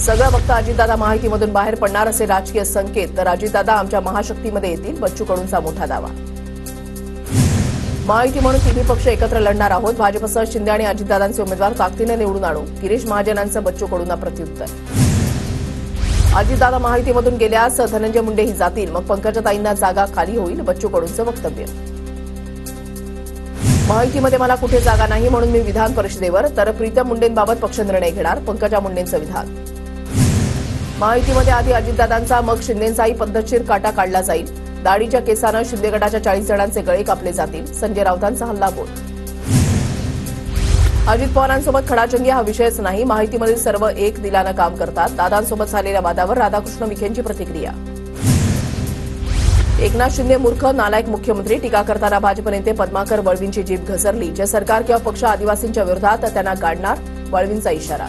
सगळं फक्त अजितदादा महायुतीमधून बाहेर पडणार असे राजकीय संकेत, तर अजितदादा आमच्या महाशक्तीमध्ये येतील, बच्चू कडूंचा मोठा दावा. महायुती म्हणून तिन्ही पक्ष एकत्र लढणार आहोत. भाजपसह शिंदे आणि अजितदादांचे उमेदवार ताकदीने निवडून आणू. गिरीश महाजनांचं बच्चू कडूंना प्रत्युत्तर. अजितदादा महायुतीमधून गेल्यास धनंजय मुंडेही जातील, मग पंकजाताईंना जागा खाली होईल, बच्चू कडूंचं वक्तव्य. महायुतीमध्ये मला कुठे जागा नाही म्हणून मी विधान परिषदेवर, तर प्रीतम मुंडेंबाबत पक्ष निर्णय घेणार, पंकजा मुंडेंचं विधान. महायुतीमध्ये आधी अजितदादांचा मग शिंदेंचाही पद्धतशीर काटा काढला जाईल. दाढीच्या केसानं शिंदे गटाच्या 40 जणांचे गळे कापले जातील, संजय राऊतांचा हल्लाबोल. अजित पवारांसोबत खडाजंगी हा विषयच नाही, महायुतीमधील सर्व एक दिलानं काम करतात. दादांसोबत झालेल्या वादावर राधाकृष्ण विखेंची प्रतिक्रिया. एकनाथ शिंदे मूर्ख नालायक मुख्यमंत्री, टीका करताना भाजप नेते पद्माकर वळवींची जीभ घसरली. जे सरकार किंवा पक्ष आदिवासींच्या विरोधात त्यांना गाडणार, वळवींचा इशारा.